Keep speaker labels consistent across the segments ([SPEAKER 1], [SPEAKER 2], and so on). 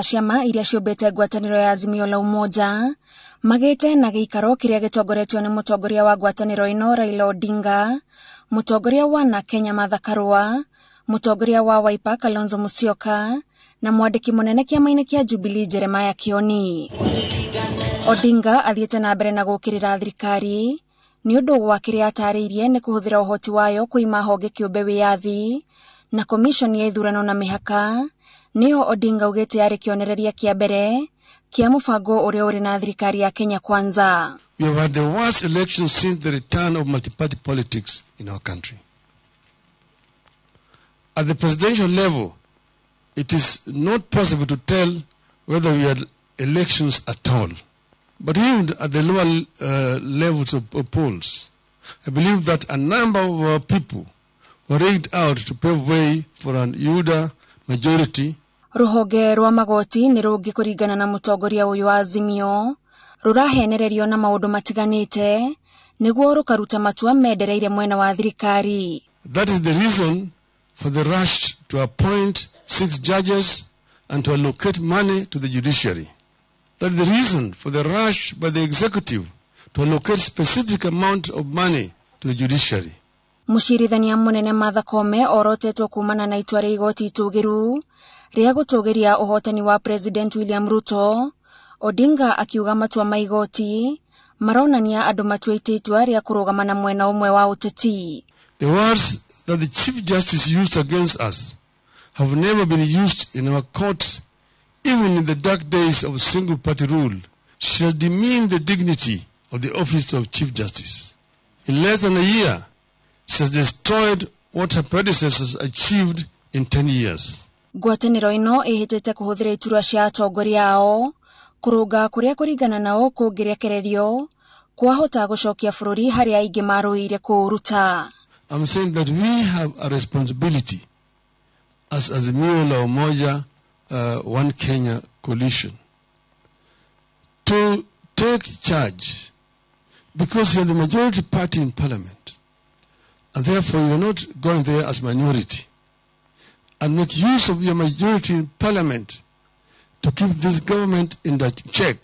[SPEAKER 1] Ciama iria ciũmbĩte ngwatanĩro ya Azimio la Umoja magĩte na gĩikaro kĩrĩa gĩtongoretio nĩ mũtongoria wa ngwatanĩro ĩno Raila Odinga, mũtongoria wa na Kenya Martha Karua, mũtongoria wa Wiper Kalonzo Musyoka na mwandĩki mũnene kĩama-inĩ kĩa Jubilee Jeremiah Kioni. Odinga athiĩte na mbere na gũkĩrĩra thirikari nĩ ũndũ wa kĩrĩa atarĩirie nĩ kũhũthĩra ũhoti wayo kũima honge kĩũmbe wĩyathi na commission ya ithurano na mĩhaka. Nĩyo Odinga ugĩte arĩ kĩonereria kĩa mbere kĩa mũbango ũrĩa ũrĩ na thirikari ya Kenya Kwanza.
[SPEAKER 2] We have had the worst election since the return of multi-party politics in our country. At the presidential level, it is not possible to tell whether we had elections at all. But even at the lower levels of polls, I believe that a number of our people were rigged out to pave way for an UDA majority.
[SPEAKER 1] Rũhonge rwa magoti nĩ rũngĩ kũringana na mũtongoria ũyũ wa Azimio rũrahenererio na maũndũ matiganĩte nĩguo rũkaruta matua mendereire mwena wa thirikari.
[SPEAKER 2] That is the reason for the rush to appoint 6 judges and to allocate money to the judiciary. That is the reason for the rush by the executive to allocate specific amount of money to the judiciary.
[SPEAKER 1] Mũcirithania mũnene Martha Koome orotetwo kumana na itua rĩa igoti itũgĩru rĩa gũtũgĩria ũhotani wa President William Ruto. Odinga akiuga matua ma igoti maronania andũ matuĩte itua rĩa kũrũgama na mwena ũmwe wa ũteti.
[SPEAKER 2] The words that the Chief Justice used against us have never been used in our courts, even in the dark days of single party rule. She has demeaned the dignity of the office of Chief Justice. In less than a year, she has destroyed what her predecessors achieved in 10 years.
[SPEAKER 1] Ngwatanĩro ĩno ĩhĩtĩte kũhũthĩra iturwa cia atongoria ao kũrũnga kũrĩa kũringana nao kũngĩrekererio kwahota gũcokia bũrũri harĩa aingĩ marũĩire kũũruta.
[SPEAKER 2] I'm saying that we have a responsibility as Azimio la Umoja One Kenya coalition to take charge, because you are the majority party in parliament and therefore you are not going there as minority, and make use of your majority in parliament to keep this government in that check.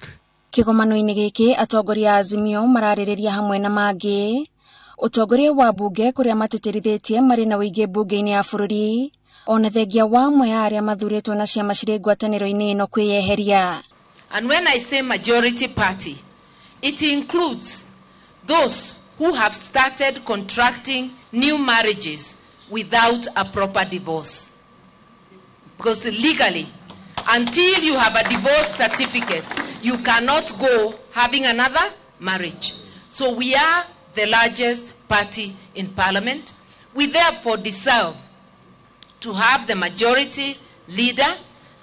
[SPEAKER 1] Kĩgomano-inĩ gĩkĩ atongoria a Azimio mararĩrĩria hamwe na mangĩ ũtongoria wa bunge kũrĩa mateterithĩtie marĩ na ũingĩ bunge-inĩ ya bũrũri ona thengia wa amwe ya arĩa mathurĩtwo na ciama cirĩ ngwatanĩro-inĩ ĩno kwĩyeheria.
[SPEAKER 3] And when I say majority party, it includes those who have started contracting new marriages without a proper divorce. Because legally, until you have a divorce certificate, you cannot go having another marriage. So we are the largest party in parliament. We therefore deserve to have the majority leader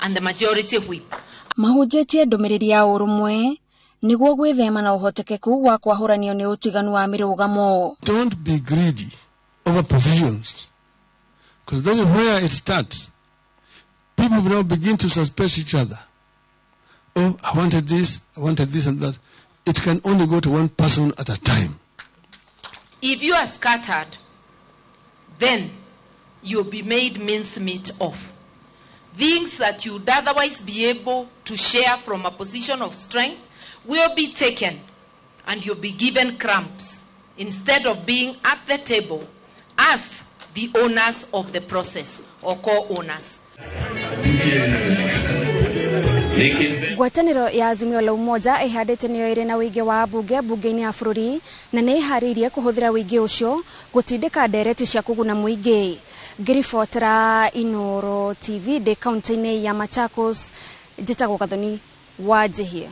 [SPEAKER 3] and the majority whip.
[SPEAKER 1] Mahunjĩtie ndũmĩrĩri ya ũrũmwe nĩguo gwĩthema na ũhotekeku wa kwahũranio nĩ ũtiganu wa mĩrũgamo.
[SPEAKER 2] Don't be greedy over positions, because that's where it starts. People will now begin to suspect each other. Oh, I wanted this and that. It can only go to one person at a time.
[SPEAKER 3] If you are scattered, then you'll be made mincemeat of. Things that you'd otherwise be able to share from a position of strength will be taken and you'll be given crumbs instead of being at the table as the owners of the process or co-owners.
[SPEAKER 1] Ngwatanĩro ya Azimio la Umoja ĩhandĩte nĩyo ĩrĩ na ũingĩ wa bunge-inĩ ya bũrũri na nĩ ĩharĩirie kũhũthĩra ũingĩ ũcio gũtindĩka ndereti cia kũguna mũingĩ. Ngĩribotera Inooro TV ndĩ kaunti-inĩ ya Machakos, njĩtagwo Gathoni wa Jehia.